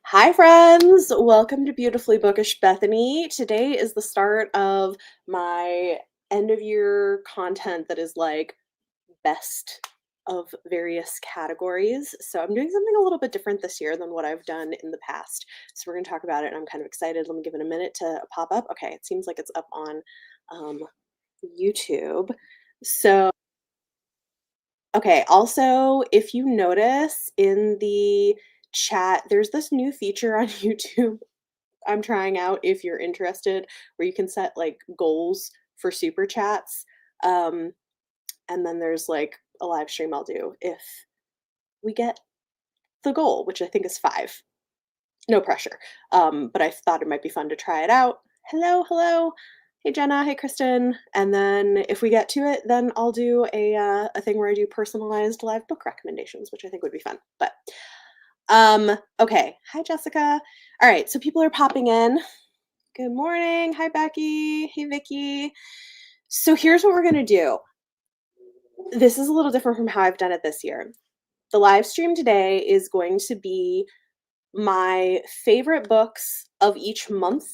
Hi, friends. Welcome to Beautifully Bookish Bethany. Today is the start of my end of year content that is like best of various categories. So I'm doing something a little bit different this year than what I've done in the past. So we're going to talk about it, and I'm kind of excited. Let me give it a minute to pop up. Okay, it seems like it's up on um, YouTube. So, okay, also, if you notice in the chat, there's this new feature on YouTube I'm trying out if you're interested, where you can set like goals for super chats. Um, and then there's like a live stream I'll do if we get the goal, which I think is 5. No pressure. But I thought it might be fun to try it out. Hello, hello. Hey Jenna, hey Kristen. And then if we get to it, then I'll do a thing where I do personalized live book recommendations, which I think would be fun. But okay. Hi Jessica. All right, so people are popping in. Good morning. Hi, Becky. Hey, Vicky. So here's what we're going to do. This is a little different from how I've done it this year. The live stream today is going to be my favorite books of each month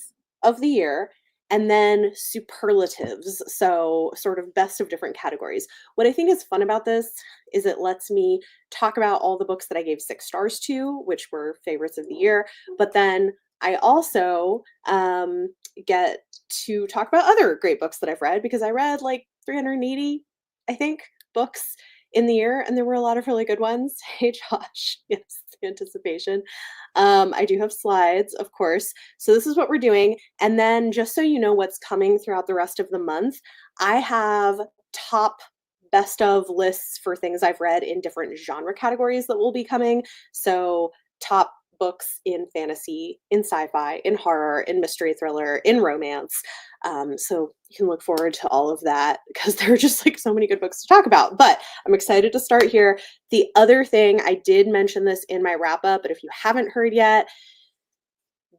of the year, and then superlatives. So, sort of best of different categories. What I think is fun about this is it lets me talk about all the books that I gave 6 stars to, which were favorites of the year, but then I also get to talk about other great books that I've read because I read like 380, I think, books in the year, and there were a lot of really good ones. Hey, Josh. Yes, anticipation. I do have slides, of course. So this is what we're doing. And then just so you know what's coming throughout the rest of the month, I have top best of lists for things I've read in different genre categories that will be coming. So top books in fantasy, in sci-fi, in horror, in mystery thriller, in romance. So you can look forward to all of that because there are just like so many good books to talk about. But I'm excited to start here. The other thing, I did mention this in my wrap up, but if you haven't heard yet,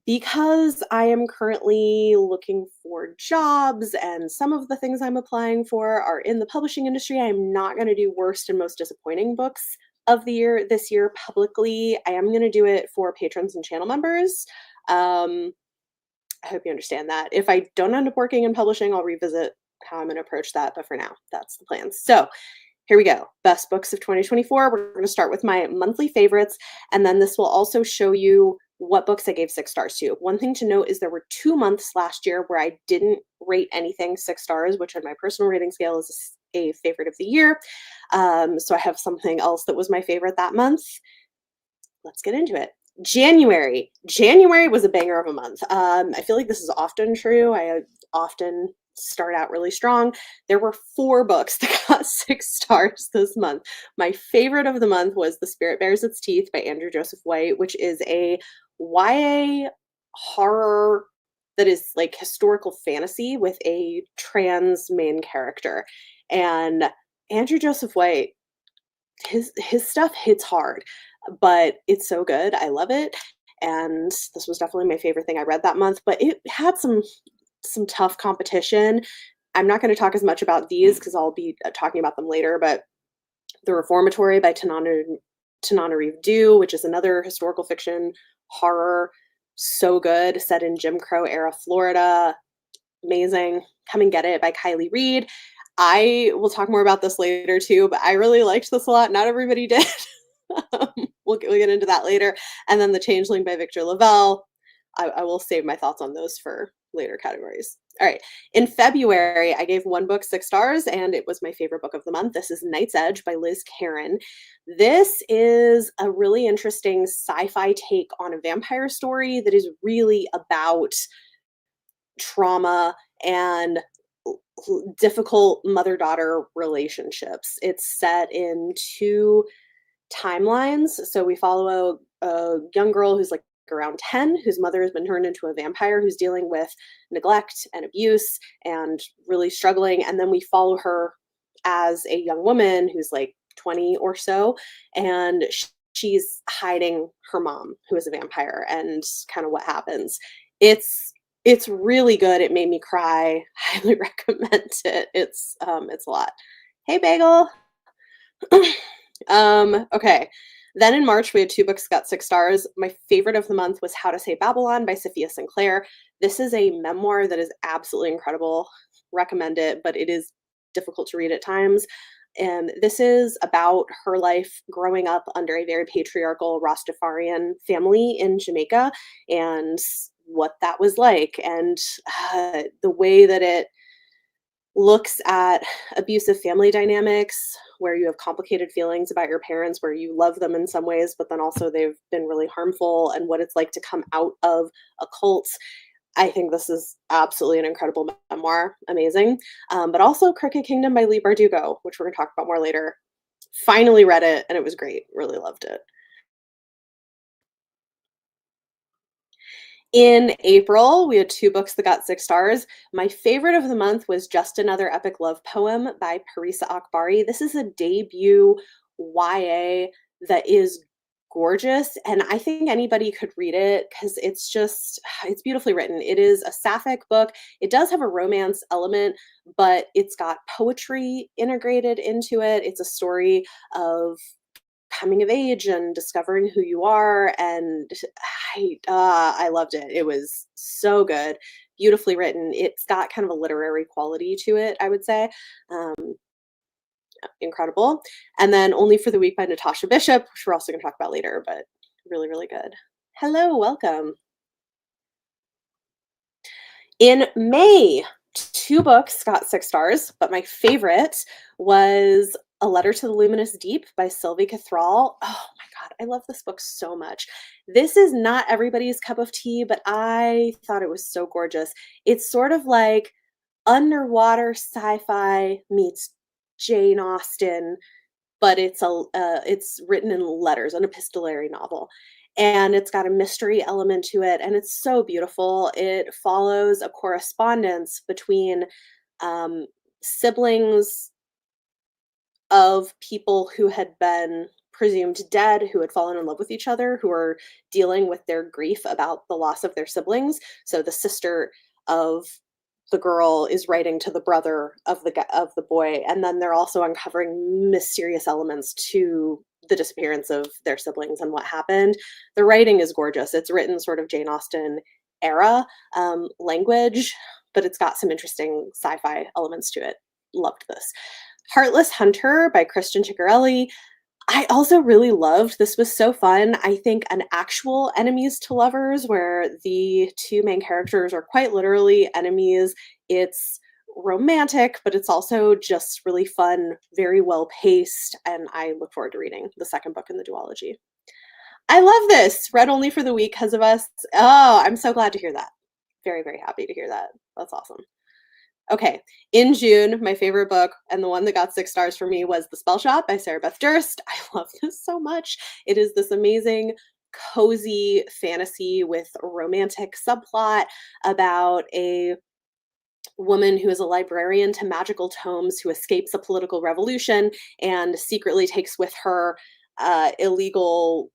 because I am currently looking for jobs and some of the things I'm applying for are in the publishing industry, I'm not going to do worst and most disappointing books of the year this year publicly. I am going to do it for patrons and channel members. Um, I hope you understand that. If I don't end up working in publishing, I'll revisit how I'm going to approach that. But for now, that's the plan. So here we go. Best books of 2024. We're going to start with my monthly favorites, and then this will also show you what books I gave 6 stars to. One thing to note is there were 2 months last year where I didn't rate anything 6 stars, which on my personal rating scale is a favorite of the year. So I have something else that was my favorite that month. Let's get into it. January. January was a banger of a month. I feel like this is often true. I often start out really strong. There were 4 books that got 6 stars this month. My favorite of the month was The Spirit Bears Its Teeth by Andrew Joseph White, which is a YA horror that is like historical fantasy with a trans main character. And Andrew Joseph White, his stuff hits hard, but it's so good. I love it. And this was definitely my favorite thing I read that month, but it had some tough competition. I'm not going to talk as much about these because I'll be talking about them later, but The Reformatory by Tananarive Due, which is another historical fiction horror, so good, set in Jim Crow era Florida. Amazing. Come and Get It by Kylie Reed. I will talk more about this later too, but I really liked this a lot. Not everybody did. We'll get into that later. And then The Changeling by Victor Lavelle. I will save my thoughts on those for later categories. All right. In February, I gave one book 6 stars, and it was my favorite book of the month. This is Night's Edge by Liz Karen. This is a really interesting sci-fi take on a vampire story that is really about trauma and difficult mother-daughter relationships. It's set in 2 timelines. So we follow a young girl who's like around 10, whose mother has been turned into a vampire, who's dealing with neglect and abuse and really struggling. And then we follow her as a young woman who's like 20 or so, and she's hiding her mom, who is a vampire, and kind of what happens. It's really good. It made me cry. Highly recommend it. It's a lot. Hey, Bagel. Okay. Then in March, we had 2 books got 6 stars. My favorite of the month was How to Say Babylon by Sophia Sinclair. This is a memoir that is absolutely incredible. Recommend it, but it is difficult to read at times. And this is about her life growing up under a very patriarchal Rastafarian family in Jamaica and what that was like, and the way that it looks at abusive family dynamics where you have complicated feelings about your parents, where you love them in some ways, but then also they've been really harmful, and what it's like to come out of a cult. I think this is absolutely an incredible memoir. Amazing. But also Crooked Kingdom by Lee Bardugo, which we're going to talk about more later. Finally read it, and it was great. Really loved it. In April, we had 2 books that got 6 stars. My favorite of the month was Just Another Epic Love Poem by Parisa Akbari. This is a debut YA that is gorgeous, and I think anybody could read it because it's just it's beautifully written. It is a sapphic book. It does have a romance element, but it's got poetry integrated into it. It's a story of coming of age and discovering who you are, and I loved it. It was so good, beautifully written. It's got kind of a literary quality to it, I would say. Um, Incredible. And then Only for the Week by Natasha Bishop, which we're also going to talk about later, but really, really good. Hello, welcome. In May, 2 books got 6 stars, but my favorite was A Letter to the Luminous Deep by Sylvie Cathrall. Oh my god, I love this book so much. This is not everybody's cup of tea, but I thought it was so gorgeous. It's sort of like underwater sci-fi meets Jane Austen, but it's written in letters, an epistolary novel, and it's got a mystery element to it, and it's so beautiful. It follows a correspondence between um, siblings of people who had been presumed dead, who had fallen in love with each other, who are dealing with their grief about the loss of their siblings. So the sister of the girl is writing to the brother of of the boy, and then they're also uncovering mysterious elements to the disappearance of their siblings and what happened. The writing is gorgeous. It's written sort of Jane Austen era language, but it's got some interesting sci-fi elements to it. Loved this. Heartless Hunter by Christian Ciccarelli. I also really loved this. Was so fun. I think an actual enemies to lovers where the 2 main characters are quite literally enemies. It's romantic, but it's also just really fun, very well paced, and I look forward to reading the second book in the duology. I love this. Read only for the week because of us. Oh, I'm so glad to hear that. Very, very happy to hear that. That's awesome. Okay, in June, my favorite book and the one that got 6 stars for me was The Spell Shop by Sarah Beth Durst. I love this so much. It is this amazing, cozy fantasy with a romantic subplot about a woman who is a librarian to magical tomes who escapes a political revolution and secretly takes with her illegal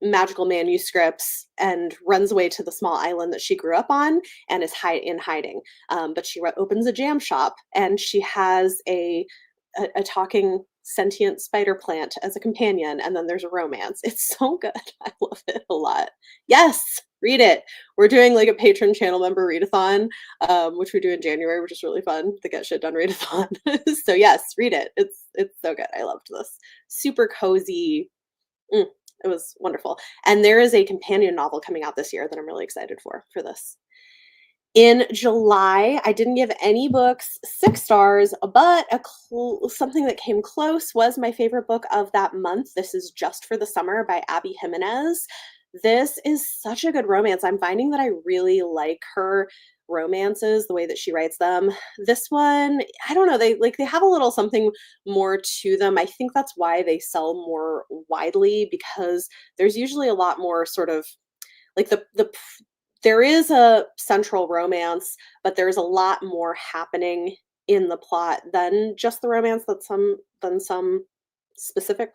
magical manuscripts and runs away to the small island that she grew up on and is in hiding. But she opens a jam shop, and she has a talking sentient spider plant as a companion, and then there's a romance. It's so good. I love it a lot. Yes, read it. We're doing like a patron channel member readathon, which we do in January, which is really fun. The Get Shit Done readathon. So yes, read it. It's so good. I loved this. Super cozy. Mm, it was wonderful. And there is a companion novel coming out this year that I'm really excited for this. In July, I didn't give any books 6 stars, but something that came close was my favorite book of that month. This is Just for the Summer by Abby Jimenez. This is such a good romance. I'm finding that I really like her romances, the way that she writes them. This one, I don't know, they have a little something more to them. I think that's why they sell more widely, because there's usually a lot more sort of like there is a central romance, but there's a lot more happening in the plot than just the romance that some specific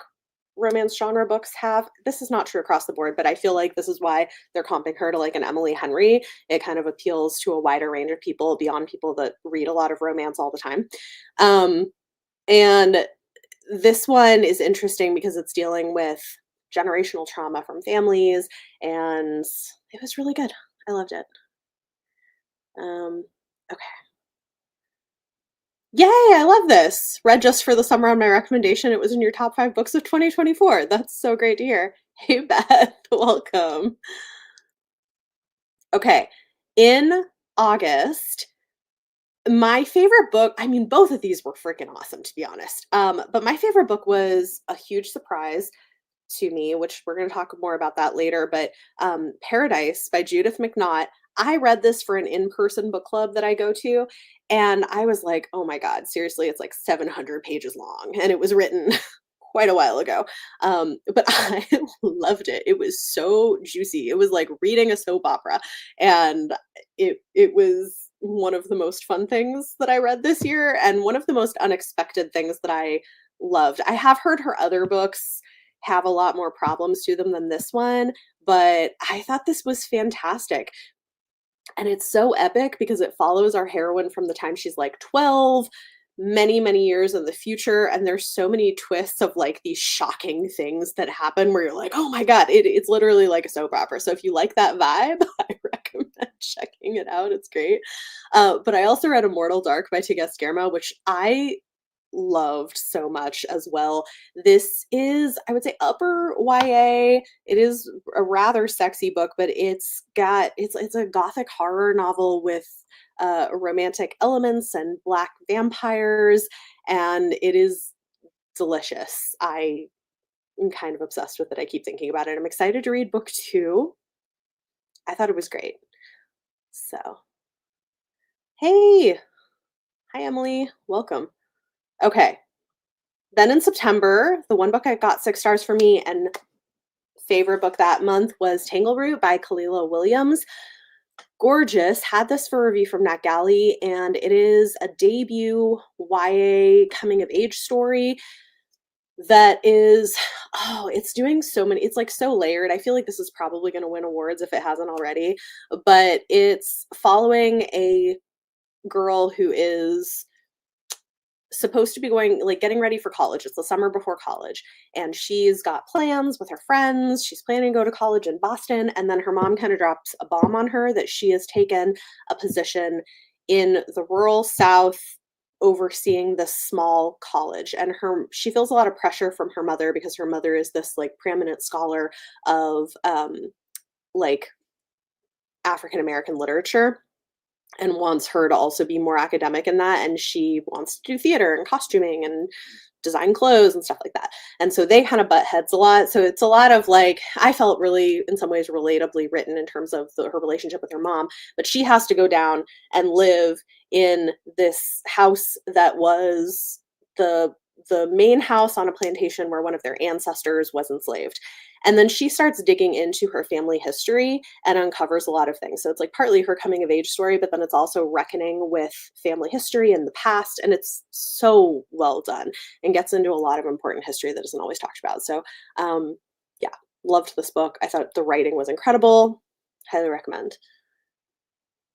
romance genre books have. This is not true across the board, but I feel like this is why they're comping her to like an Emily Henry. It kind of appeals to a wider range of people beyond people that read a lot of romance all the time. And this one is interesting because it's dealing with generational trauma from families, and it was really good. I loved it. Um, okay. Yay, I love this. Read just for the summer on my recommendation. It was in your top 5 books of 2024. That's so great to hear. Hey, Beth, welcome. Okay. In August, my favorite book, I mean, both of these were freaking awesome, to be honest. But my favorite book was a huge surprise to me, which we're going to talk more about that later. But Paradise by Judith McNaught. I read this for an in person book club that I go to. And I was like, oh my God, seriously, it's like 700 pages long. And it was written quite a while ago. But I loved it. It was so juicy. It was like reading a soap opera. And it was one of the most fun things that I read this year and one of the most unexpected things that I loved. I have heard her other books have a lot more problems to them than this one, but I thought this was fantastic. And it's so epic because it follows our heroine from the time she's like 12, many, many years in the future. And there's so many twists of like these shocking things that happen where you're like, oh my God, it's literally like a soap opera. So if you like that vibe, I recommend checking it out. It's great. But I also read Immortal Dark by Tigges Guillermo, which I loved so much as well. This is, I would say, upper YA. It is a rather sexy book, but it's a gothic horror novel with romantic elements and black vampires, and it is delicious. I am kind of obsessed with it. I keep thinking about it. I'm excited to read book 2. I thought it was great. So, hey, hi Emily, welcome. Okay, then in September, the one book I got 6 stars for me and favorite book that month was Tangleroot by Kalila Williams. Gorgeous. Had this for review from Nat Galley, and it is a debut YA coming of age story that is, oh, it's doing so many, it's like so layered. I feel like this is probably going to win awards if it hasn't already, but it's following a girl who is supposed to be going, like, getting ready for college. It's the summer before college, and she's got plans with her friends. She's planning to go to college in Boston, and then her mom kind of drops a bomb on her that she has taken a position in the rural South overseeing this small college. And she feels a lot of pressure from her mother because her mother is this like preeminent scholar of like African American literature and wants her to also be more academic in that, and she wants to do theater and costuming and design clothes and stuff like that. And so they kind of butt heads a lot. So it's a lot of like, I felt really in some ways relatably written in terms of her relationship with her mom, but she has to go down and live in this house that was the main house on a plantation where one of their ancestors was enslaved. And then she starts digging into her family history and uncovers a lot of things. So it's like partly her coming of age story, but then it's also reckoning with family history and the past. And it's so well done and gets into a lot of important history that isn't always talked about. So, yeah, loved this book. I thought the writing was incredible. Highly recommend.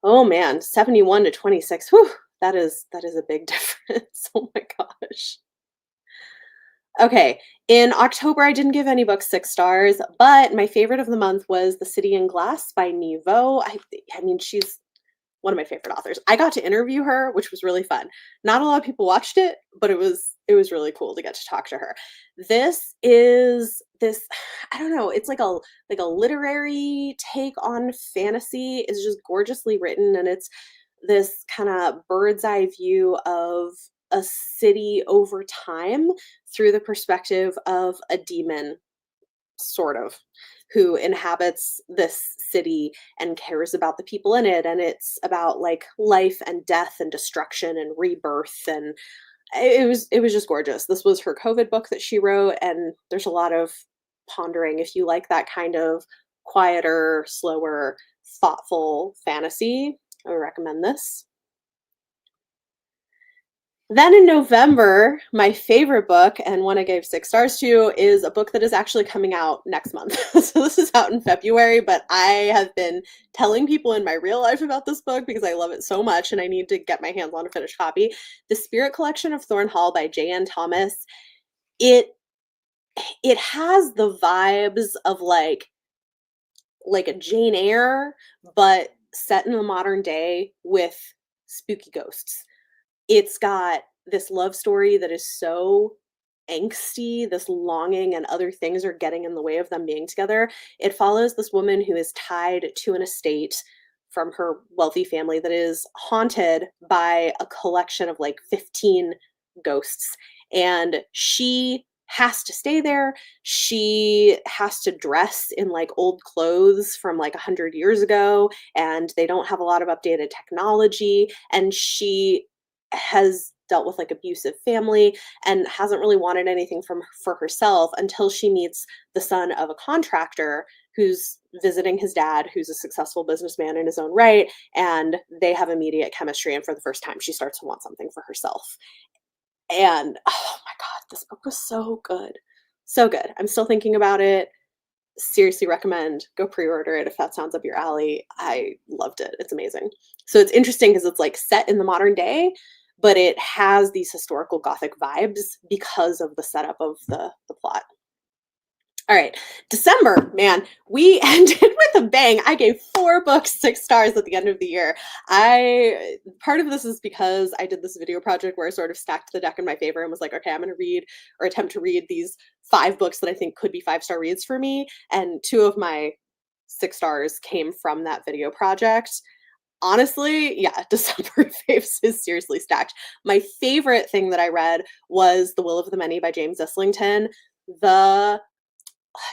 Oh man, 71 to 26. Whew, that is a big difference. Oh my gosh. Okay. In October, I didn't give any books 6 stars, but my favorite of the month was The City in Glass by Niveau. I mean, she's one of my favorite authors. I got to interview her, which was really fun. Not a lot of people watched it, but it was really cool to get to talk to her. This is this I don't know, it's like a literary take on fantasy. It's just gorgeously written, and it's this kind of bird's eye view of a city over time through the perspective of a demon, sort of, who inhabits this city and cares about the people in it. And it's about like life and death and destruction and rebirth. And it was just gorgeous. This was her COVID book that she wrote, and there's a lot of pondering. If you like that kind of quieter, slower, thoughtful fantasy, I would recommend this. Then in November, my favorite book, and one I gave 6 stars to, is a book that is actually coming out next month. So this is out in February, but I have been telling people in my real life about this book because I love it so much and I need to get my hands on a finished copy. The Spirit Collection of Thorn Hall by J.N. Thomas. It it has the vibes of like a Jane Eyre, but set in the modern day with spooky ghosts. It's got this love story that is so angsty, this longing and other things are getting in the way of them being together. It follows this woman who is tied to an estate from her wealthy family that is haunted by a collection of like 15 ghosts. And she has to stay there. She has to dress in like old clothes from like 100 years ago, and they don't have a lot of updated technology. And she has dealt with like abusive family and hasn't really wanted anything from for herself until she meets the son of a contractor who's visiting his dad, who's a successful businessman in his own right, and they have immediate chemistry, and for the first time she starts to want something for herself. And oh my god, this book was so good. So good. I'm still thinking about it. Seriously recommend go pre-order it if that sounds up your alley. I loved it. It's amazing. So it's interesting because it's like set in the modern day, but it has these historical gothic vibes because of the setup of the plot. All right, December, man, we ended with a bang. I gave 4 books 6 stars at the end of the year. I Part of this is because I did this video project where I sort of stacked the deck in my favor and was like, okay, I'm going to read or attempt to read these 5 books that I think could be 5-star reads for me, and 2 of my 6 stars came from that video project. Honestly, yeah, December faves is seriously stacked. My favorite thing that I read was The Will of the Many by James Islington. The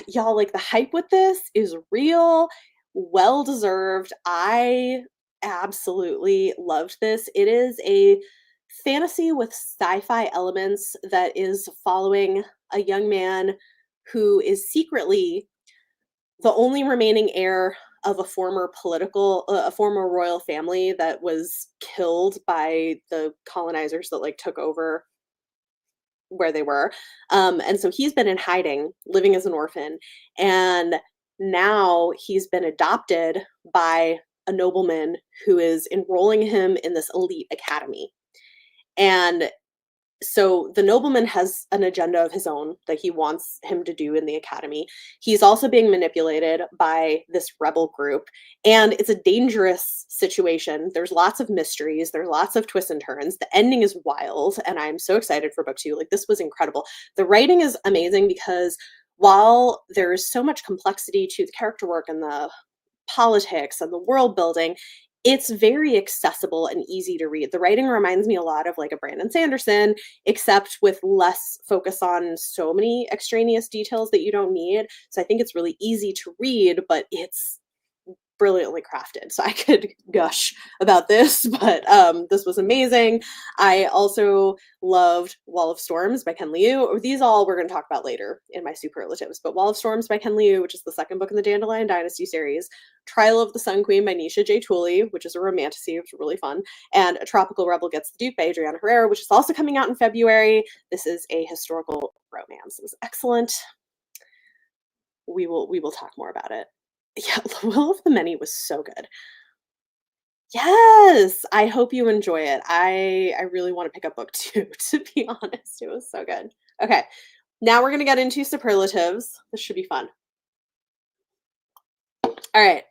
Y'all, like, the hype with this is real, well deserved. I absolutely loved this. It is a fantasy with sci-fi elements that is following a young man who is secretly the only remaining heir of a former royal family that was killed by the colonizers that, like, took over where they were. And so he's been in hiding, living as an orphan, and now he's been adopted by a nobleman who is enrolling him in this elite academy. And so the nobleman has an agenda of his own that he wants him to do in the academy. He's also being manipulated by this rebel group, and it's a dangerous situation. There's lots of mysteries, there's lots of twists and turns. The ending is wild, and I'm so excited for book 2. Like, this was incredible. The writing is amazing because while there's so much complexity to the character work and the politics and the world building, it's very accessible and easy to read. The writing reminds me a lot of like a Brandon Sanderson, except with less focus on so many extraneous details that you don't need. So I think it's really easy to read, but it's brilliantly crafted. So I could gush about this, but this was amazing. I also loved Wall of Storms by Ken Liu. These all we're going to talk about later in my superlatives, but Wall of Storms by Ken Liu, which is the second book in the Dandelion Dynasty series, Trial of the Sun Queen by Nisha J. Tooley, which is a romantasy, which is really fun, and A Tropical Rebel Gets the Duke by Adriana Herrera, which is also coming out in February. This is a historical romance. It was excellent. We will talk more about it. Yeah, The Will of the Many was so good. Yes, I hope you enjoy it. I really wanna pick up book 2, to be honest. It was so good. Okay, now we're gonna get into superlatives. This should be fun. Alright.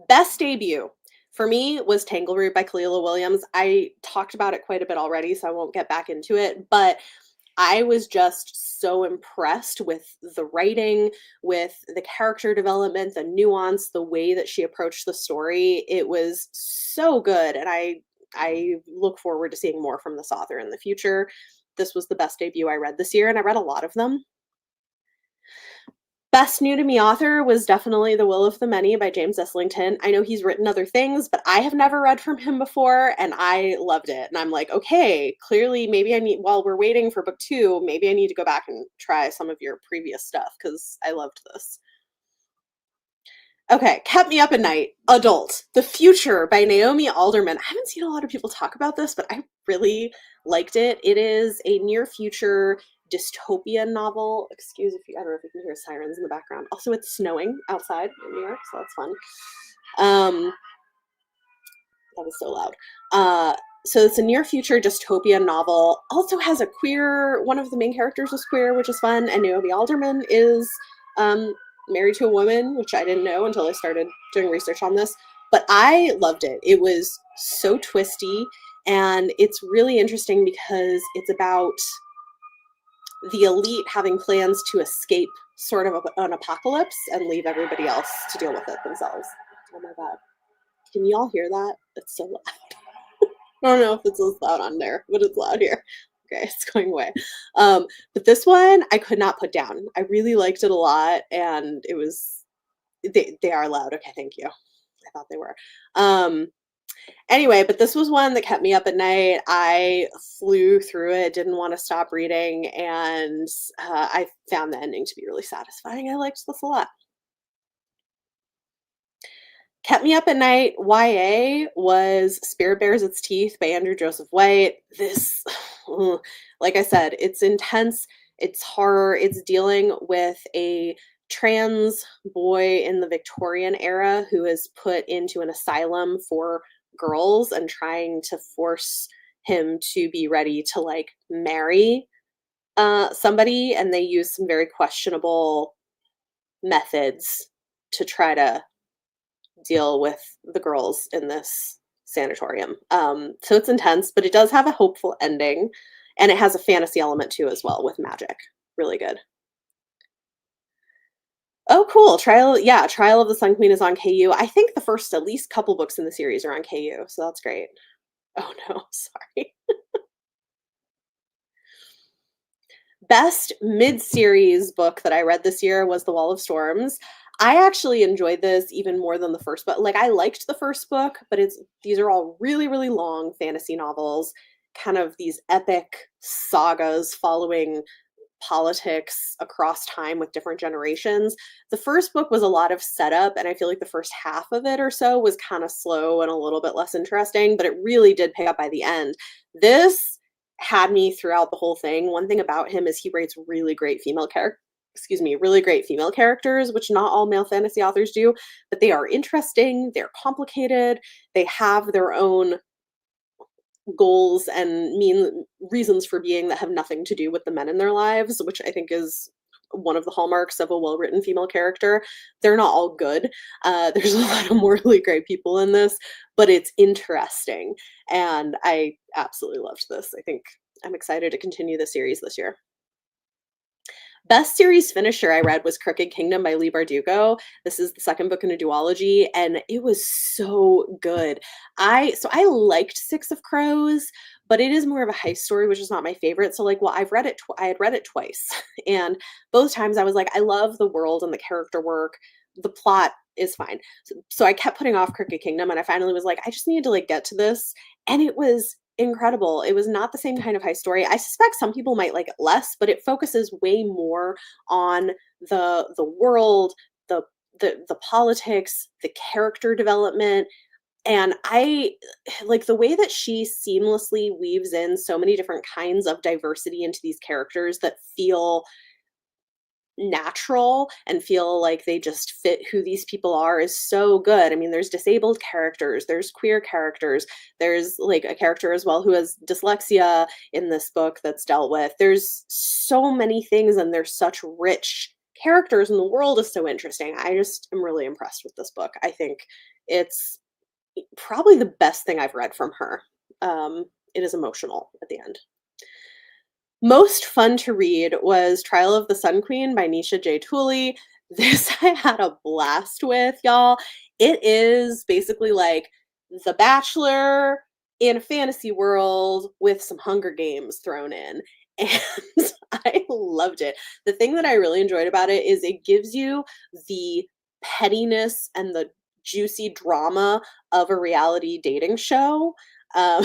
Best debut for me was Tangleroot by Kalila Williams. I talked about it quite a bit already, so I won't get back into it, but I was just so impressed with the writing, with the character development, the nuance, the way that she approached the story. It was so good, and I look forward to seeing more from this author in the future. This was the best debut I read this year, and I read a lot of them. Best new to me author was definitely The Will of the Many by James Islington. I know he's written other things, but I have never read from him before, and I loved it. And I'm like, okay, clearly maybe I need, while we're waiting for book 2, maybe I need to go back and try some of your previous stuff because I loved this. Okay, Kept Me Up at Night, Adult, The Future by Naomi Alderman. I haven't seen a lot of people talk about this, but I really liked it. It is a near future dystopian novel. Excuse if you, I don't know if you can hear sirens in the background. Also, it's snowing outside in New York, so that's fun. Um, That was so loud. So it's a near future dystopian novel. Also has a queer. One of the main characters is queer, which is fun. And Naomi Alderman is um, married to a woman, which I didn't know until I started doing research on this. But I loved it. It was so twisty, and it's really interesting because it's about the elite having plans to escape sort of an apocalypse and leave everybody else to deal with it themselves. Oh my god. Can you all hear that? It's so loud. I don't know if it's as loud on there, but it's loud here. Okay, it's going away. But this one I could not put down. I really liked it a lot, and it was they are loud. Okay, thank you. I thought they were. Anyway, but this was one that kept me up at night. I flew through it, didn't want to stop reading, and I found the ending to be really satisfying. I liked this a lot. Kept me up at night. YA was Spirit Bears Its Teeth by Andrew Joseph White. This, like I said, it's intense, it's horror, it's dealing with a trans boy in the Victorian era who is put into an asylum for girls and trying to force him to be ready to like marry somebody, and they use some very questionable methods to try to deal with the girls in this sanatorium. So it's intense, but it does have a hopeful ending, and it has a fantasy element too as well with magic. Really good. Oh, cool. Trial of the Sun Queen is on KU. I think the first at least couple books in the series are on KU, so that's great. Oh no, sorry. Best mid-series book that I read this year was The Wall of Storms. I actually enjoyed this even more than the first book. Like I liked the first book, but it's these are all really, really long fantasy novels, kind of these epic sagas following politics across time with different generations. The first book was a lot of setup, and I feel like the first half of it or so was kind of slow and a little bit less interesting, but it really did pick up by the end. This had me throughout the whole thing. One thing about him is he writes really great female characters. Excuse me, really great female characters, which not all male fantasy authors do, but they are interesting, they're complicated, they have their own goals and mean reasons for being that have nothing to do with the men in their lives, which I think is one of the hallmarks of a well-written female character. They're not all good. There's a lot of morally great people in this, but it's interesting, and I absolutely loved this. I think I'm excited to continue the series this year. Best series finisher I read was Crooked Kingdom by Lee Bardugo. This is the second book in a duology, and it was so good. I liked Six of Crows, but it is more of a heist story, which is not my favorite. So like, well, I had read it twice, and both times I was like, I love the world and the character work. The plot is fine. So I kept putting off Crooked Kingdom, and I finally was like, I just needed to like get to this, and it was incredible. It was not the same kind of high story. I suspect some people might like it less, but it focuses way more on the world, the the politics, the character development, and I like the way that she seamlessly weaves in so many different kinds of diversity into these characters that feel natural and feel like they just fit who these people are is so good. I mean, there's disabled characters, there's queer characters, there's like a character as well who has dyslexia in this book that's dealt with. There's so many things, and there's such rich characters, and the world is so interesting. I just am really impressed with this book. I think it's probably the best thing I've read from her. It is emotional at the end. Most fun to read was Trial of the Sun Queen by Nisha J. Tooley. This I had a blast with, y'all. It is basically like The Bachelor in a fantasy world with some Hunger Games thrown in. And I loved it. The thing that I really enjoyed about it is it gives you the pettiness and the juicy drama of a reality dating show. Um,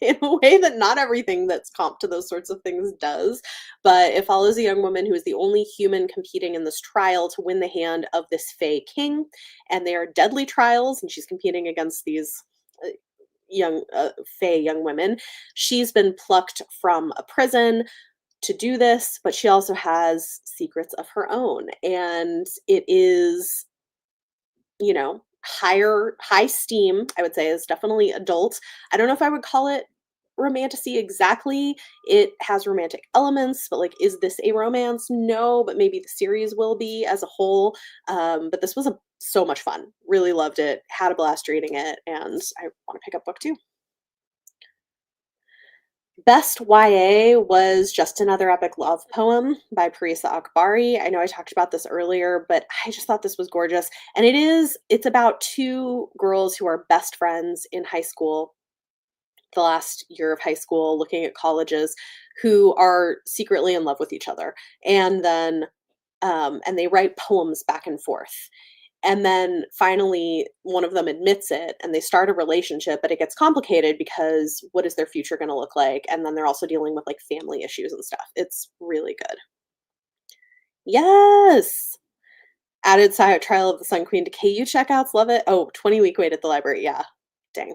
in a way that not everything that's comp to those sorts of things does. But it follows a young woman who is the only human competing in this trial to win the hand of this Fae king. And they are deadly trials, and she's competing against these uh, young Fae young women. She's been plucked from a prison to do this, but she also has secrets of her own. And it is, you know, high steam, I would say, is definitely adult. I don't know if I would call it romantasy exactly. It has romantic elements, but like, is this a romance? No, but maybe the series will be as a whole. But this was so much fun. Really loved it. Had a blast reading it, and I want to pick up book two. Best YA was Just Another Epic Love Poem by Parisa Akbari. I know I talked about this earlier, but I just thought this was gorgeous. And it's about two girls who are best friends in high school, the last year of high school, looking at colleges, who are secretly in love with each other. And then and they write poems back and forth. And then finally, one of them admits it and they start a relationship, but it gets complicated because what is their future going to look like? And then they're also dealing with like family issues and stuff. It's really good. Yes. Added Trial of the Sun Queen to KU checkouts. Love it. Oh, 20-week wait at the library. Yeah. Dang.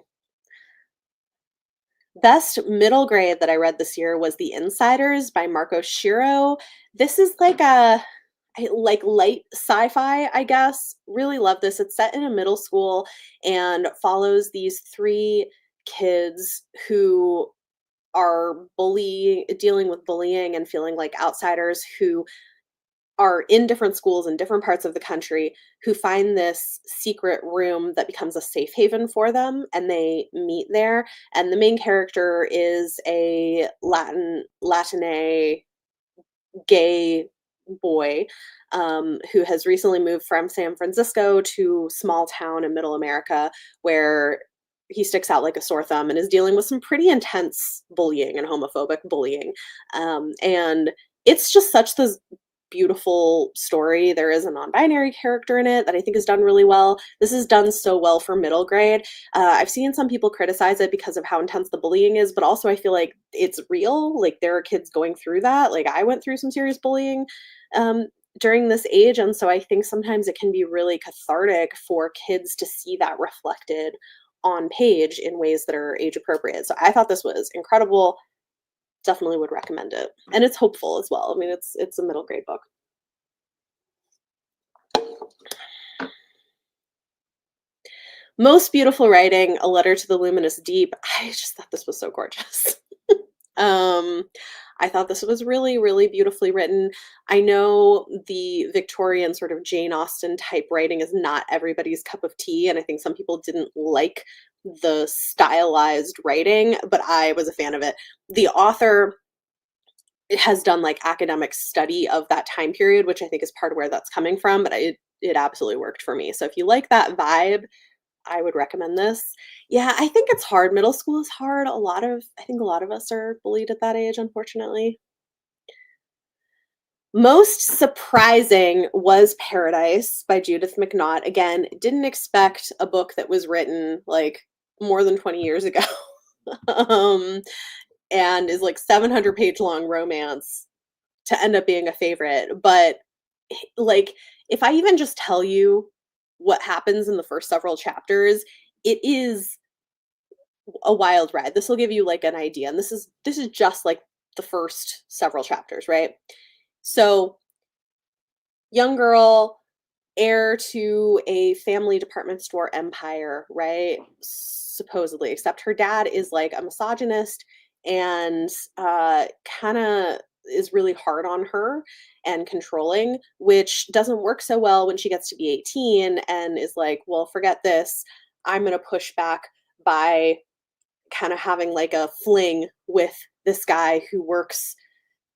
Best middle grade that I read this year was The Insiders by Marco Shiro. This is like like light sci-fi, I guess. Really love this. It's set in a middle school and follows these three kids who are dealing with bullying and feeling like outsiders, who are in different schools in different parts of the country, who find this secret room that becomes a safe haven for them, and they meet there. And the main character is a Latine gay boy, who has recently moved from San Francisco to small town in middle America, where he sticks out like a sore thumb and is dealing with some pretty intense bullying and homophobic bullying. And it's just such this beautiful story. There is a non-binary character in it that I think is done really well. This is done so well for middle grade. I've seen some people criticize it because of how intense the bullying is, but also I feel like it's real. Like, there are kids going through that. Like, I went through some serious bullying um, during this age, and so I think sometimes it can be really cathartic for kids to see that reflected on page in ways that are age appropriate. So I thought this was incredible. Definitely would recommend it, and it's hopeful as well. I mean, it's a middle grade book. Most beautiful writing, A Letter to the Luminous Deep. I just thought this was so gorgeous. um, I thought this was really, really beautifully written. I know the Victorian sort of Jane Austen type writing is not everybody's cup of tea, and I think some people didn't like the stylized writing, but I was a fan of it. The author has done like academic study of that time period, which I think is part of where that's coming from, but it absolutely worked for me. So if you like that vibe, I would recommend this. Yeah, I think it's hard. Middle school is hard. I think a lot of us are bullied at that age, unfortunately. Most surprising was Paradise by Judith McNaught. Again, didn't expect a book that was written like more than 20 years ago. um, and is like 700-page long romance to end up being a favorite. But like, if I even just tell you what happens in the first several chapters, it is a wild ride. This will give you like an idea. And this is just like the first several chapters, right? So, young girl, heir to a family department store empire, right? Supposedly, except her dad is like a misogynist and kind of is really hard on her and controlling, which doesn't work so well when she gets to be 18 and is like, well, forget this. I'm going to push back by kind of having like a fling with this guy who works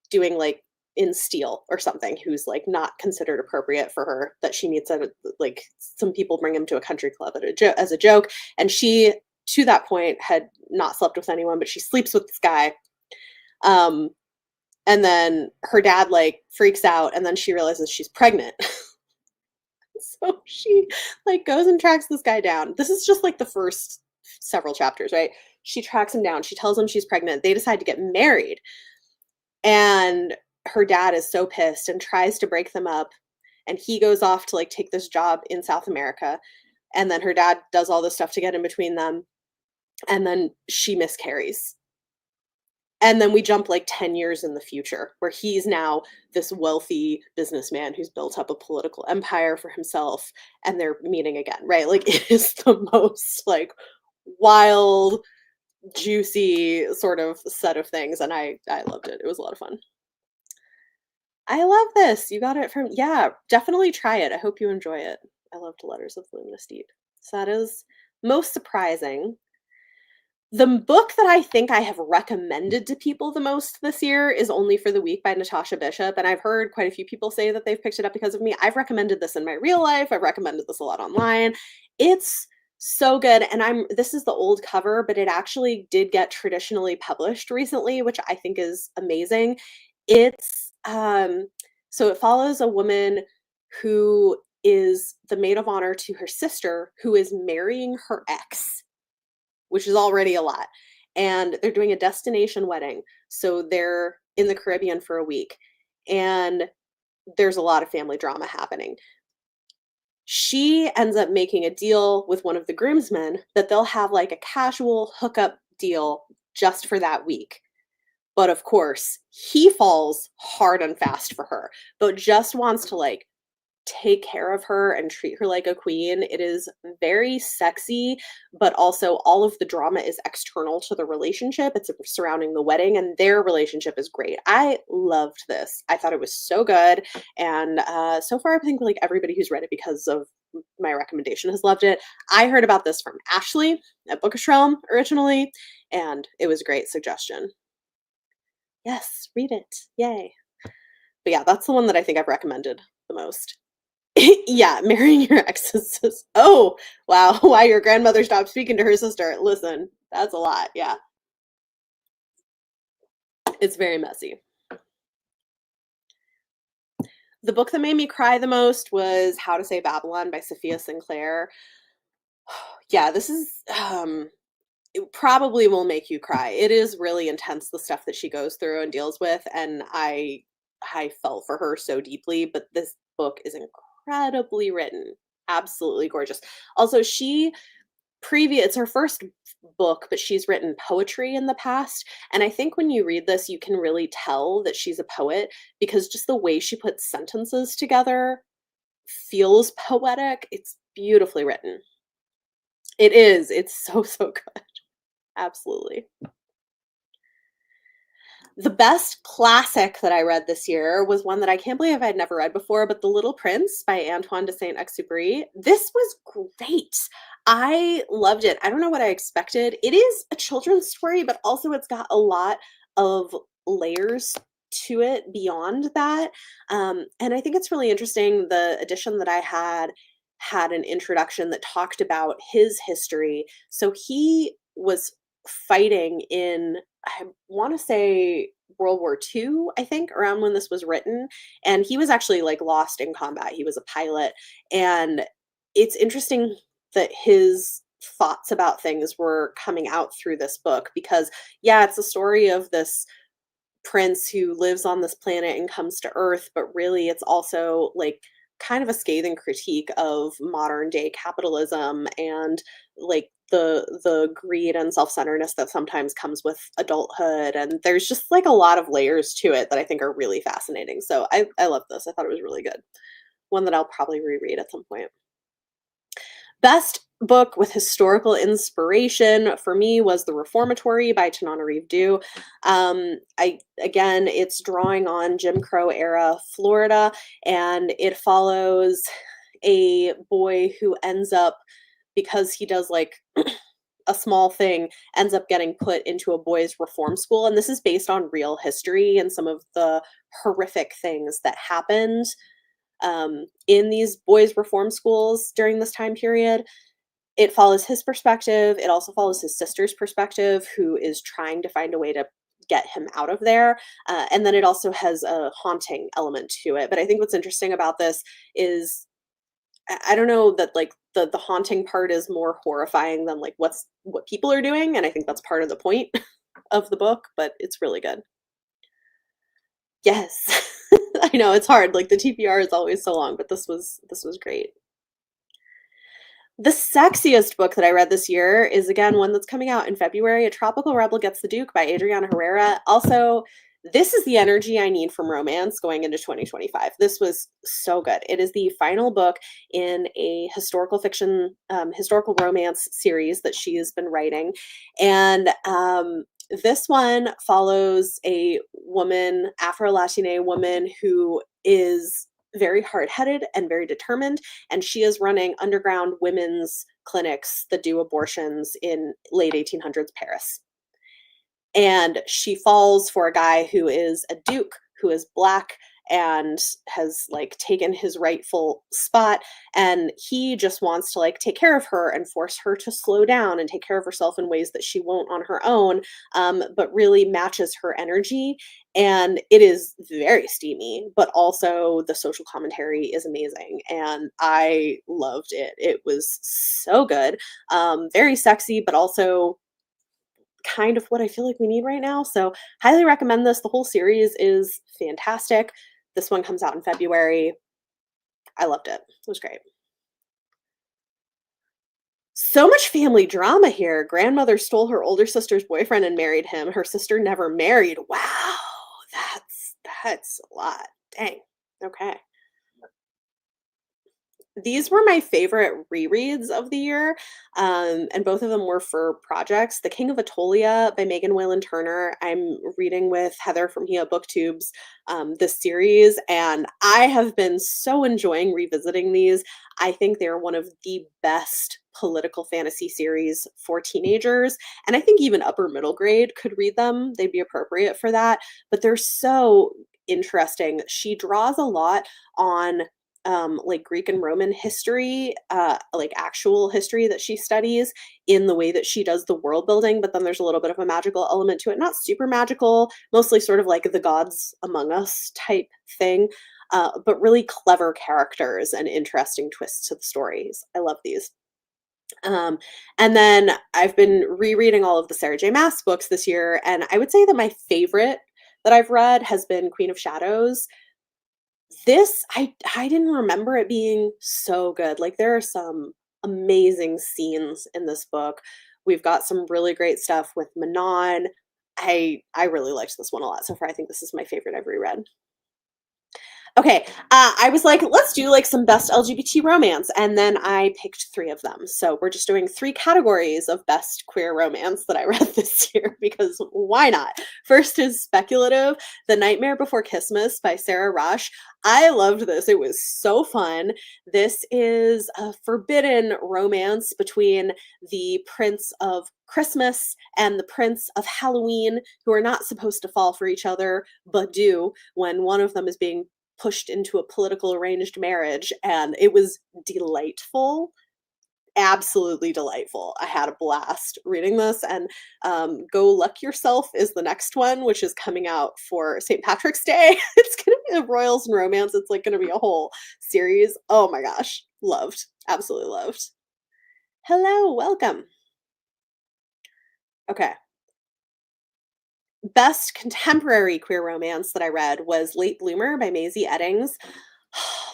doing like in steel or something, who's like not considered appropriate for her, that she meets at like some people bring him to a country club as a joke, and she, to that point, had not slept with anyone, but she sleeps with this guy. um and then her dad like freaks out, and then she realizes she's pregnant. So she like goes and tracks this guy down. This is just like the first several chapters, right? She tracks him down, she tells him she's pregnant, they decide to get married, and her dad is so pissed and tries to break them up, and he goes off to like take this job in South America, and then her dad does all this stuff to get in between them, and then she miscarries. And then we jump like 10 years in the future where he's now this wealthy businessman who's built up a political empire for himself and they're meeting again, right? Like it is the most like wild, juicy sort of set of things and I loved it. It was a lot of fun. I love this. You got it from yeah, definitely try it. I hope you enjoy it. I loved Letters of the Luminous Deed. So that is most surprising. The book that I think I have recommended to people the most this year is Only for the Weak by Natasha Bishop, and I've heard quite a few people say that they've picked it up because of me. I've recommended this in my real life. I've recommended this a lot online. It's so good, and this is the old cover, but it actually did get traditionally published recently, which I think is amazing. It's so it follows a woman who is the maid of honor to her sister who is marrying her ex, which is already a lot. And they're doing a destination wedding. So they're in the Caribbean for a week. And there's a lot of family drama happening. She ends up making a deal with one of the groomsmen that they'll have like a casual hookup deal just for that week. But of course, he falls hard and fast for her, but just wants to like take care of her and treat her like a queen. It is very sexy, but also all of the drama is external to the relationship. It's surrounding the wedding, and their relationship is great. I loved this. I thought it was so good. And so far, I think like everybody who's read it because of my recommendation has loved it. I heard about this from Ashley at Bookish Realm originally, and it was a great suggestion. Yes, read it. Yay. But yeah, that's the one that I think I've recommended the most. Yeah, marrying your ex's sis oh, wow, why your grandmother stopped speaking to her sister. Listen, that's a lot, yeah. It's very messy. The book that made me cry the most was How to Say Babylon by Sophia Sinclair. Yeah, this is, it probably will make you cry. It is really intense, the stuff that she goes through and deals with, and I felt for her so deeply, but this book is incredibly written. Absolutely gorgeous. Also, it's her first book, but she's written poetry in the past, and I think when you read this, you can really tell that she's a poet because just the way she puts sentences together feels poetic. It's beautifully written. It is. It's so, so good. Absolutely. The best classic that I read this year was one that I can't believe I'd never read before, but The Little Prince by Antoine de Saint-Exupéry. This was great. I loved it. I don't know what I expected. It is a children's story, but also it's got a lot of layers to it beyond that. And I think it's really interesting. The edition that I had an introduction that talked about his history. So he was fighting in, I want to say, World War II, I think, around when this was written. And he was actually like lost in combat. He was a pilot. And it's interesting that his thoughts about things were coming out through this book because, yeah, it's a story of this prince who lives on this planet and comes to Earth, but really it's also like kind of a scathing critique of modern day capitalism and like the greed and self-centeredness that sometimes comes with adulthood, and there's just like a lot of layers to it that I think are really fascinating. So I love this. I thought it was really good. One that I'll probably reread at some point. Best book with historical inspiration for me was The Reformatory by Tananarive Due. I again, it's drawing on Jim Crow era Florida, and it follows a boy who ends up, because he does like a small thing, ends up getting put into a boys' reform school, and this is based on real history and some of the horrific things that happened in these boys' reform schools during this time period. It follows his perspective. It also follows his sister's perspective, who is trying to find a way to get him out of there. And then it also has a haunting element to it. But I think what's interesting about this is I don't know that like the haunting part is more horrifying than like what people are doing, and I think that's part of the point of the book. But it's really good. Yes, I know it's hard. Like the TPR is always so long, but this was great. The sexiest book that I read this year is, again, one that's coming out in February, A Tropical Rebel Gets the Duke by Adriana Herrera. Also, this is the energy I need from romance going into 2025. This was so good. It is the final book in a historical fiction, historical romance series that she has been writing. And this one follows a woman, Afro Latina woman, who is very hard headed and very determined, and she is running underground women's clinics that do abortions in late 1800s Paris. And she falls for a guy who is a duke, who is black and has like taken his rightful spot, and he just wants to like take care of her and force her to slow down and take care of herself in ways that she won't on her own, but really matches her energy. And it is very steamy, but also the social commentary is amazing, and I loved it. It was so good, very sexy, but also kind of what I feel like we need right now. So, highly recommend this. The whole series is fantastic. This one comes out in February. I loved it. It was great. So much family drama here. Grandmother stole her older sister's boyfriend and married him. Her sister never married. Wow. That's a lot. Dang. Okay. These were my favorite rereads of the year, and both of them were for projects. The King of Atolia by Megan Whalen Turner. I'm reading with Heather from Hia Booktubes this series, and I have been so enjoying revisiting these. I think they're one of the best political fantasy series for teenagers, and I think even upper middle grade could read them. They'd be appropriate for that, but they're so interesting. She draws a lot on like Greek and Roman history, like actual history that she studies in the way that she does the world building. But then there's a little bit of a magical element to it. Not super magical, mostly sort of like the gods among us type thing, but really clever characters and interesting twists to the stories. I love these. Um, and then I've been rereading all of the Sarah J. Maas books this year. And I would say that my favorite that I've read has been Queen of Shadows. This I didn't remember it being so good. Like, there are some amazing scenes in this book. We've got some really great stuff with Manon. I really liked this one a lot so far. I think this is my favorite I've reread. Okay, I was like, let's do like some best LGBT romance, and then I picked three of them. So we're just doing three categories of best queer romance that I read this year because why not? First is Speculative, The Nightmare Before Christmas by Sarah Rush. I loved this. It was so fun. This is a forbidden romance between the Prince of Christmas and the Prince of Halloween, who are not supposed to fall for each other, but do when one of them is being pushed into a political arranged marriage, and it was delightful, absolutely delightful. I had a blast reading this, and Go Luck Yourself is the next one, which is coming out for St. Patrick's Day. It's gonna be a royals and romance. It's like gonna be a whole series. Oh my gosh, loved, absolutely loved. Hello, welcome. Okay. Best contemporary queer romance that I read was Late Bloomer by Maisie Eddings.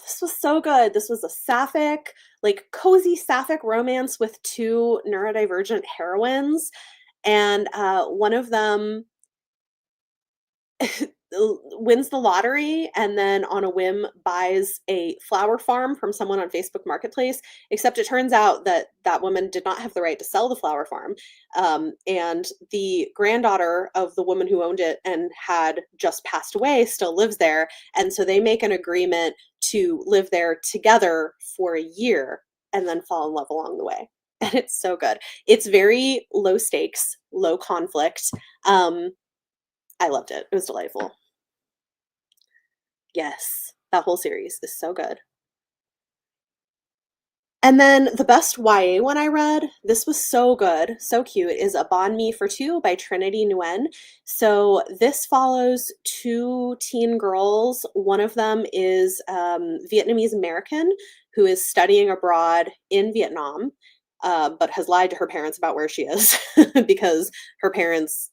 This was so good. This was a sapphic, like cozy sapphic romance with two neurodivergent heroines, and one of them wins the lottery and then on a whim buys a flower farm from someone on Facebook Marketplace. Except it turns out that that woman did not have the right to sell the flower farm. And the granddaughter of the woman who owned it and had just passed away still lives there. And so they make an agreement to live there together for a year and then fall in love along the way. And it's so good. It's very low stakes, low conflict. I loved it. It was delightful. Yes, that whole series is so good. And then the best YA one I read, this was so good, so cute, is A Bon Me for Two by Trinity Nguyen. So this follows two teen girls. One of them is Vietnamese American who is studying abroad in Vietnam, but has lied to her parents about where she is because her parents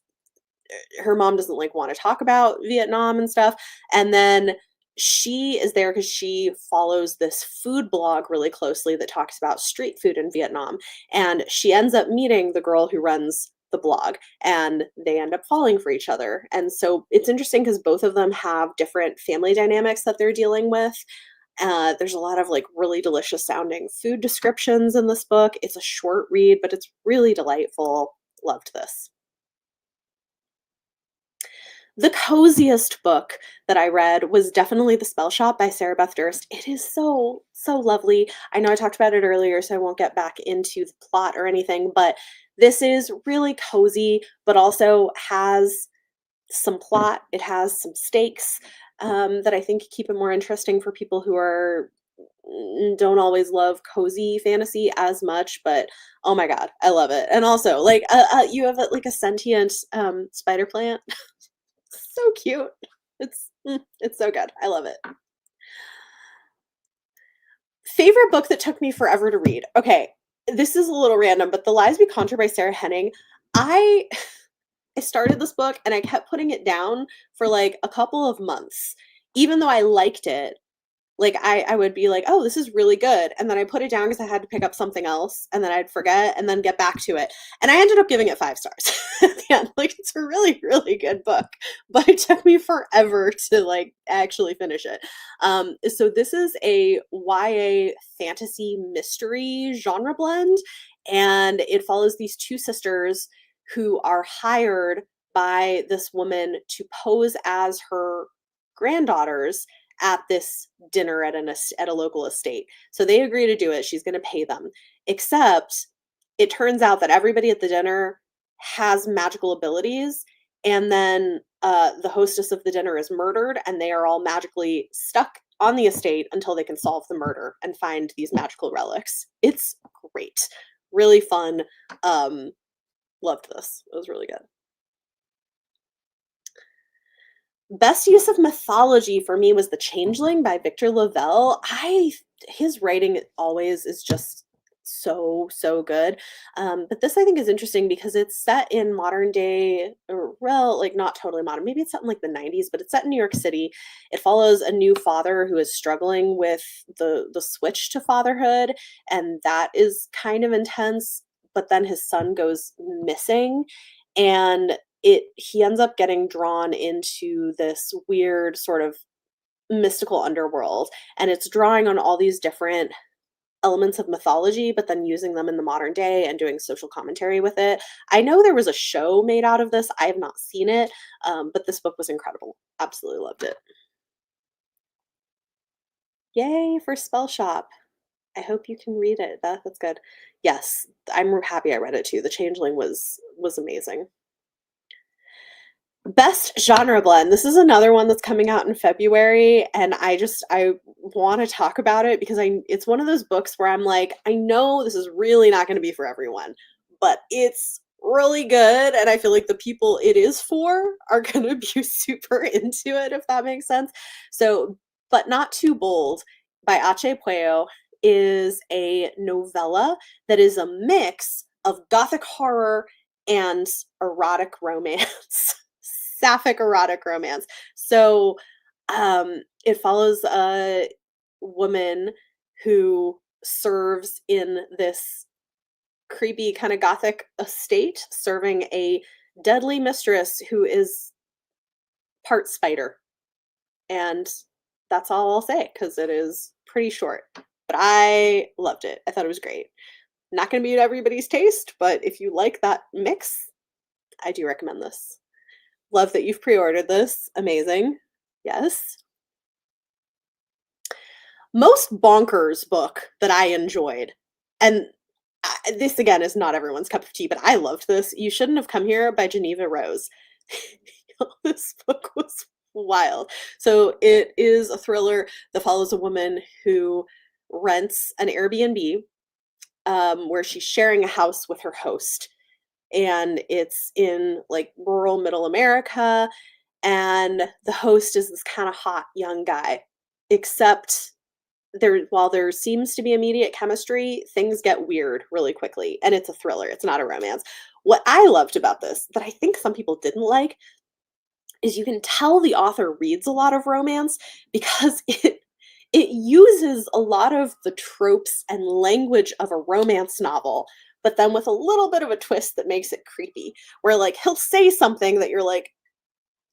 her mom doesn't like want to talk about Vietnam and stuff. And then she is there because she follows this food blog really closely that talks about street food in Vietnam. And she ends up meeting the girl who runs the blog, and they end up falling for each other. And so it's interesting because both of them have different family dynamics that they're dealing with. There's a lot of like really delicious sounding food descriptions in this book. It's a short read, but it's really delightful. Loved this. The coziest book that I read was definitely The Spell Shop by Sarah Beth Durst. It is so, so lovely. I know I talked about it earlier, so I won't get back into the plot or anything, but this is really cozy, but also has some plot. It has some stakes that I think keep it more interesting for people who are don't always love cozy fantasy as much, but oh my god, I love it. And also, like, you have like a sentient spider plant. So cute. It's so good. I love it. Favorite book that took me forever to read. Okay, this is a little random, but The Lies We Conjure by Sarah Henning. I I started this book and I kept putting it down for like a couple of months. Even though I liked it, like, I would be like, "Oh, this is really good," and then I put it down because I had to pick up something else, and then I'd forget, and then get back to it, and I ended up giving it 5 stars at the end. Like, it's a really, really good book, but it took me forever to, like, actually finish it. So this is a YA fantasy mystery genre blend, and it follows these 2 sisters who are hired by this woman to pose as her granddaughters at this dinner at at a local estate. So they agree to do it. She's going to pay them. Except it turns out that everybody at the dinner has magical abilities, and then the hostess of the dinner is murdered, and they are all magically stuck on the estate until they can solve the murder and find these magical relics. It's great, really fun. Um, Loved this. It was really good. Best use of mythology for me was The Changeling by Victor Levell. I His writing always is just so, so good. But this I think is interesting because it's set in modern day, or well, like not totally modern. Maybe it's set in like the 90s, but it's set in New York City. It follows a new father who is struggling with the switch to fatherhood, and that is kind of intense. But then his son goes missing, and it he ends up getting drawn into this weird sort of mystical underworld, and it's drawing on all these different elements of mythology, but then using them in the modern day and doing social commentary with it. I know there was a show made out of this. I have not seen it, but this book was incredible. Absolutely loved it. Yay for Spell Shop. I hope you can read it. That's good. Yes, I'm happy I read it too. The Changeling was amazing. Best genre blend. This is another one that's coming out in February, and I want to talk about it because I it's one of those books where I'm like, I know this is really not going to be for everyone, but it's really good, and I feel like the people it is for are going to be super into it, if that makes sense. So, But Not Too Bold by Ache Pueo is a novella that is a mix of gothic horror and erotic romance. Sapphic erotic romance. So, it follows a woman who serves in this creepy kind of gothic estate, serving a deadly mistress who is part spider. And that's all I'll say because it is pretty short. But I loved it. I thought it was great. Not going to be everybody's taste, but if you like that mix, I do recommend this. Love that you've pre-ordered this. Amazing. Yes. Most bonkers book that I enjoyed, and this again is not everyone's cup of tea, but I loved this. You Shouldn't Have Come Here by Geneva Rose. This book was wild. So it is a thriller that follows a woman who rents an Airbnb, where she's sharing a house with her host. And it's in like rural middle America, and the host is this kind of hot young guy. Except while there seems to be immediate chemistry, things get weird really quickly, and it's a thriller. It's not a romance. What I loved about this that I think some people didn't like is you can tell the author reads a lot of romance because it uses a lot of the tropes and language of a romance novel, but then with a little bit of a twist that makes it creepy. Where like he'll say something that you're like,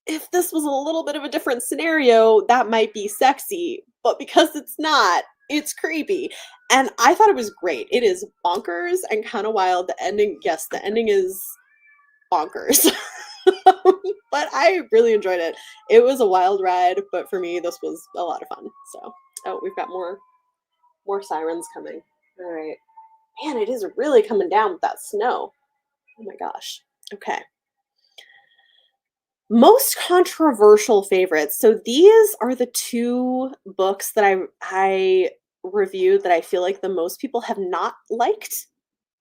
if this was a little bit of a different scenario, that might be sexy, but because it's not, it's creepy. And I thought it was great. It is bonkers and kind of wild. The ending, yes, the ending is bonkers. But I really enjoyed it. It was a wild ride, but for me, this was a lot of fun. So, oh, we've got more sirens coming. All right, man, it is really coming down with that snow. Oh my gosh. Okay. Most controversial favorites. So these are the two books that I reviewed that I feel like the most people have not liked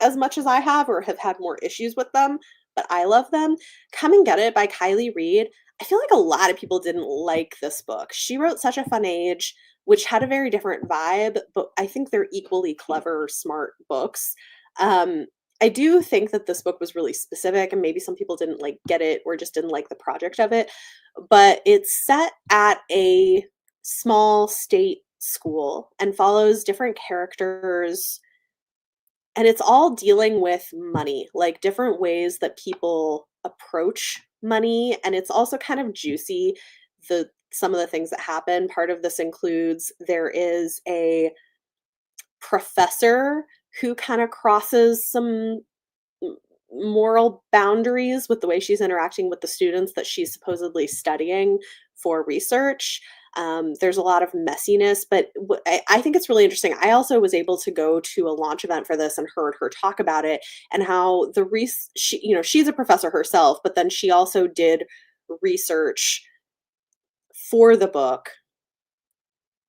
as much as I have or have had more issues with them, but I love them. Come and Get It by Kylie Reid. I feel like a lot of people didn't like this book. She wrote Such a Fun Age, which had a very different vibe, but I think they're equally clever, smart books. Um, I do think that this book was really specific, and maybe some people didn't like get it or just didn't like the project of it, but it's set at a small state school and follows different characters, and it's all dealing with money, like different ways that people approach money, and it's also kind of juicy, the some of the things that happen. Part of this includes there is a professor who kind of crosses some moral boundaries with the way she's interacting with the students that she's supposedly studying for research. There's a lot of messiness, but I think it's really interesting. I also was able to go to a launch event for this and heard her talk about it and how she, she's a professor herself, but then she also did research for the book,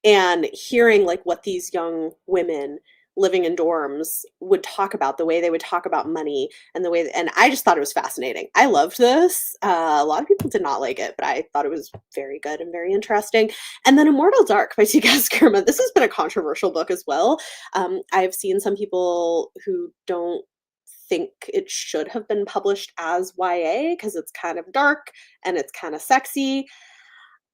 and hearing like what these young women living in dorms would talk about, the way they would talk about money and the way and I just thought it was fascinating. I loved this. A lot of people did not like it, but I thought it was very good and very interesting. And then Immortal Dark by Tika Skirma. This has been a controversial book as well. I've seen some people who don't think it should have been published as YA because it's kind of dark and it's kind of sexy.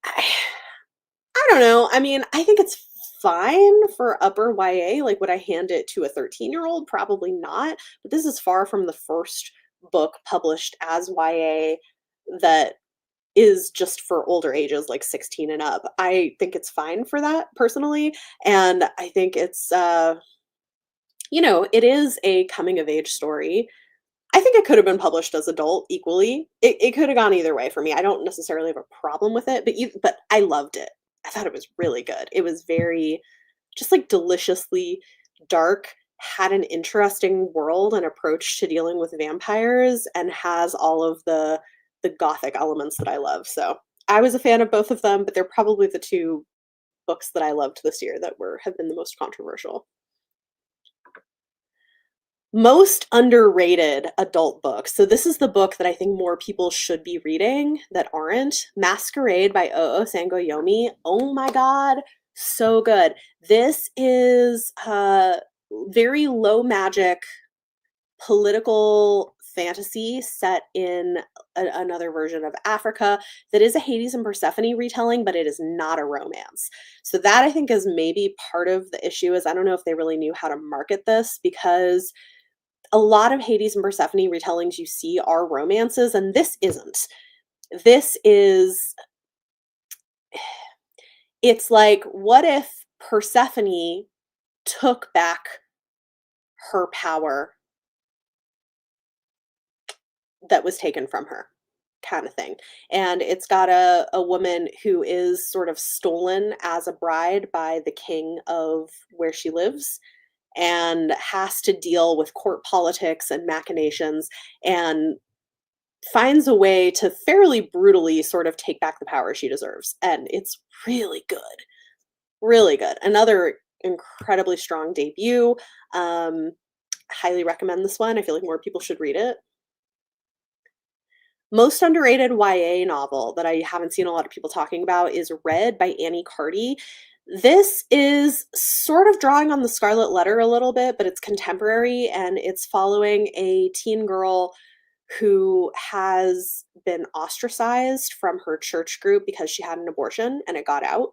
I don't know. I mean, I think it's fine for upper YA. Like, would I hand it to a 13-year-old? Probably not. But this is far from the first book published as YA that is just for older ages, like 16 and up. I think it's fine for that personally. And I think it's, it is a coming of age story. I think it could have been published as adult equally. It could have gone either way for me. I don't necessarily have a problem with it, but I loved it. I thought it was really good. It was very just like deliciously dark, had an interesting world and approach to dealing with vampires, and has all of the gothic elements that I love. So I was a fan of both of them, but they're probably the two books that I loved this year that were have been the most controversial. Most underrated adult book. So this is the book that I think more people should be reading that aren't. Masquerade by Oo Sangoyomi. Oh my god, so good. This is very low magic political fantasy set in another version of Africa that is a Hades and Persephone retelling, but it is not a romance. So that I think is maybe part of the issue. Is I don't know if they really knew how to market this, because a lot of Hades and Persephone retellings you see are romances, and this isn't. This is, it's like, what if Persephone took back her power that was taken from her, kind of thing. And it's got a woman who is sort of stolen as a bride by the king of where she lives, and has to deal with court politics and machinations, and finds a way to fairly brutally sort of take back the power she deserves. And it's really good. Really good. Another incredibly strong debut. Highly recommend this one. I feel like more people should read it. Most underrated YA novel that I haven't seen a lot of people talking about is Red by Annie Carty. This is sort of drawing on the Scarlet Letter a little bit, but it's contemporary, and it's following a teen girl who has been ostracized from her church group because she had an abortion and it got out.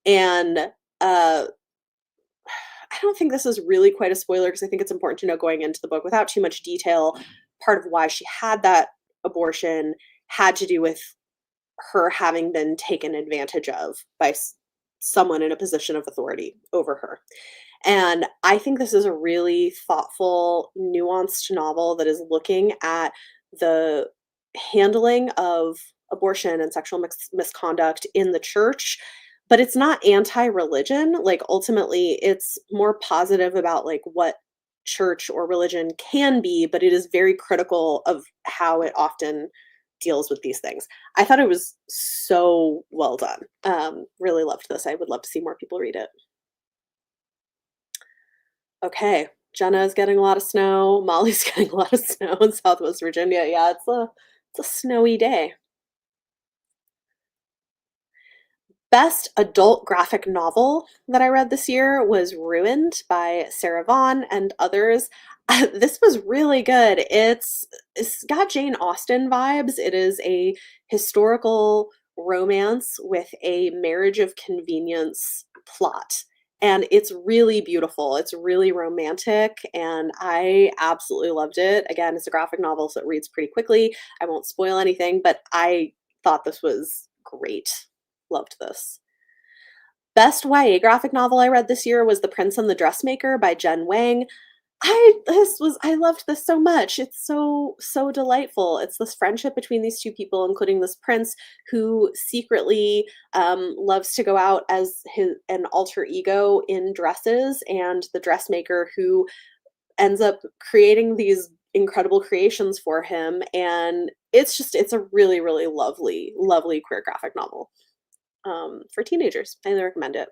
And uh, I don't think this is really quite a spoiler because I think it's important to know going into the book without too much detail. Part of why she had that abortion had to do with her having been taken advantage of by someone in a position of authority over her. And I think this is a really thoughtful, nuanced novel that is looking at the handling of abortion and sexual misconduct in the church, but it's not anti-religion. Like ultimately, it's more positive about like what church or religion can be, but it is very critical of how it often deals with these things. I thought it was so well done. Really loved this. I would love to see more people read it. Okay, Jenna's getting a lot of snow. Molly's getting a lot of snow in Southwest Virginia. Yeah, it's a snowy day. Best adult graphic novel that I read this year was Ruined by Sarah Vaughan and others. This was really good. It's got Jane Austen vibes. It is a historical romance with a marriage of convenience plot. And it's really beautiful. It's really romantic, and I absolutely loved it. Again, it's a graphic novel, so it reads pretty quickly. I won't spoil anything, but I thought this was great. Loved this. Best YA graphic novel I read this year was The Prince and the Dressmaker by Jen Wang. I loved this so much. It's so delightful. It's this friendship between these two people, including this prince who secretly loves to go out as an alter ego in dresses, and the dressmaker who ends up creating these incredible creations for him. And it's a really lovely queer graphic novel for teenagers. Highly recommend it.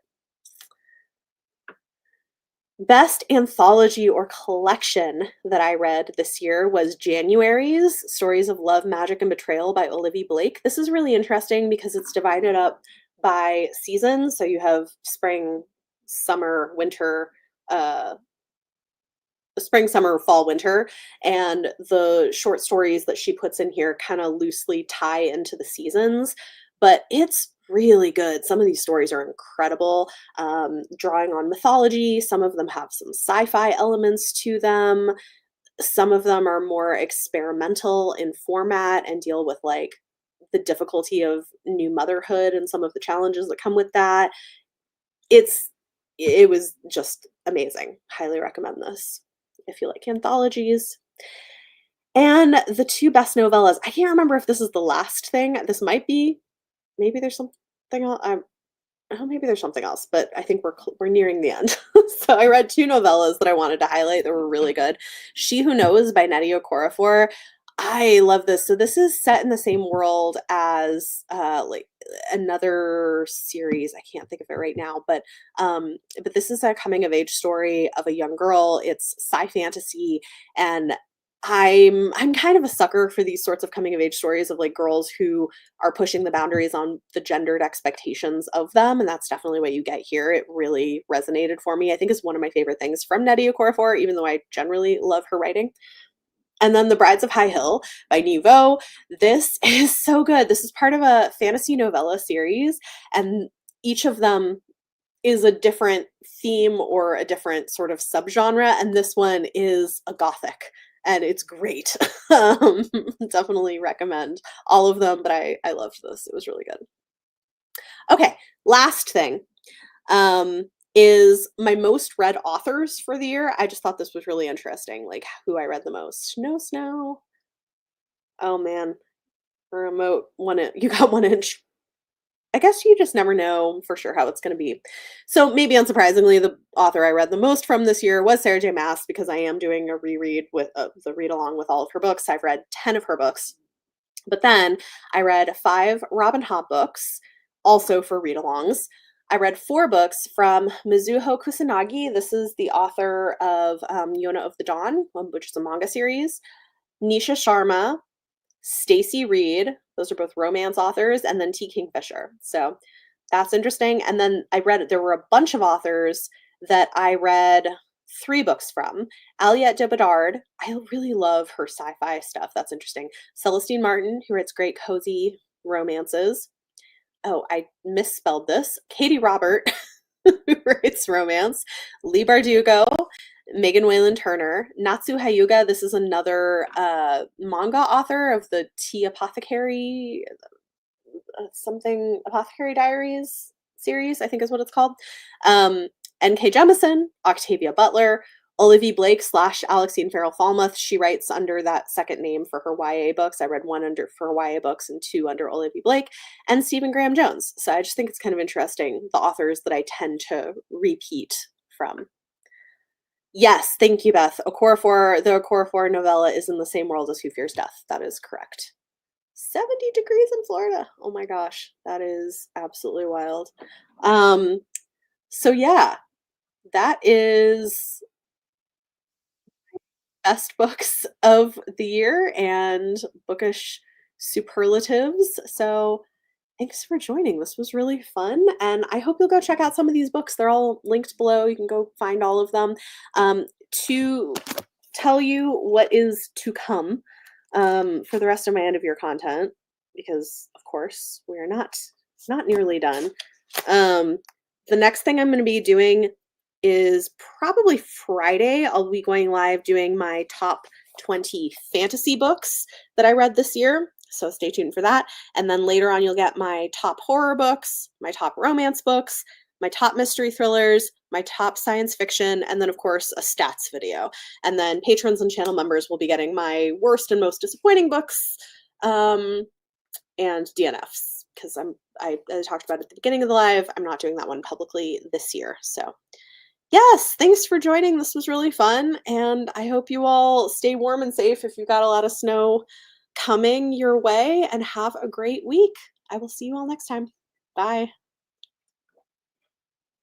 Best anthology or collection that I read this year was January's Stories of Love, Magic, and Betrayal by Olivia Blake. This is really interesting because it's divided up by seasons. So you have spring, summer, winter, uh, spring, summer, fall, winter, and the short stories that she puts in here kind of loosely tie into the seasons, but it's really good. Some of these stories are incredible, drawing on mythology. Some of them have some sci-fi elements to them. Some of them are more experimental in format and deal with like the difficulty of new motherhood and some of the challenges that come with that. It's it was just amazing. Highly recommend this if you like anthologies. And the two best novellas. I can't remember if this is the last thing. This might be. Maybe there's something else. Oh, maybe there's something else, but I think we're nearing the end. So I read two novellas that I wanted to highlight that were really good. She Who Knows by Nnedi Okorafor. I love this. So this is set in the same world as like another series. I can't think of it right now, but this is a coming of age story of a young girl. It's sci fantasy, and I'm kind of a sucker for these sorts of coming of age stories of like girls who are pushing the boundaries on the gendered expectations of them, and that's definitely what you get here. It really resonated for me. I think it's one of my favorite things from Nnedi Okorafor, even though I generally love her writing. And then The Brides of High Hill by Nouveau. This is so good. This is part of a fantasy novella series, and each of them is a different theme or a different sort of subgenre, and this one is a gothic, and it's great. um, Definitely recommend all of them, but I loved this. It was really good. Okay, last thing is my most read authors for the year. I just thought this was really interesting, like who I read the most. No snow. Oh man, remote you got 1 inch. I guess you just never know for sure how it's going to be. So maybe unsurprisingly, the author I read the most from this year was Sarah J. Maas because I am doing a reread with the read along with all of her books. I've read 10 of her books, but then I read 5 Robin Hobb books, also for read alongs. I read 4 books from Mizuho Kusanagi. This is the author of Yona of the Dawn, which is a manga series. Nisha Sharma, Stacy Reed, those are both romance authors, and then T. Kingfisher. So that's interesting. And then there were a bunch of authors that I read 3 books from. Aliette de Bedard, I really love her sci-fi stuff, that's interesting. Celestine Martin, who writes great cozy romances. Oh, I misspelled this. Katie Robert, who writes romance. Lee Bardugo, Megan Whalen Turner, Natsu Hyuga. This is another manga author of the Tea Apothecary, something Apothecary Diaries series, I think is what it's called. N.K. Jemisin, Octavia Butler, Olivia Blake slash Alexine Farrell Falmouth. She writes under that second name for her YA books. I read one under for YA books and two under Olivia Blake, and Stephen Graham Jones. So I just think it's kind of interesting, the authors that I tend to repeat from. Yes, thank you, Beth. The Okorafor novella is in the same world as Who Fears Death. That is correct. 70 degrees in Florida. Oh my gosh, that is absolutely wild. So yeah, that is best books of the year and bookish superlatives. So thanks for joining. This was really fun, and I hope you'll go check out some of these books. They're all linked below. You can go find all of them. To tell you what is to come for the rest of my end of year content, because of course we're not nearly done. The next thing I'm going to be doing is probably Friday. I'll be going live doing my top 20 fantasy books that I read this year. So stay tuned for that. And then later on, you'll get my top horror books, my top romance books, my top mystery thrillers, my top science fiction, and then of course a stats video. And then patrons and channel members will be getting my worst and most disappointing books and DNFs, because I talked about at the beginning of the live, I'm not doing that one publicly this year. So yes, thanks for joining. This was really fun, and I hope you all stay warm and safe if you've got a lot of snow coming your way, and have a great week. I will see you all next time. Bye.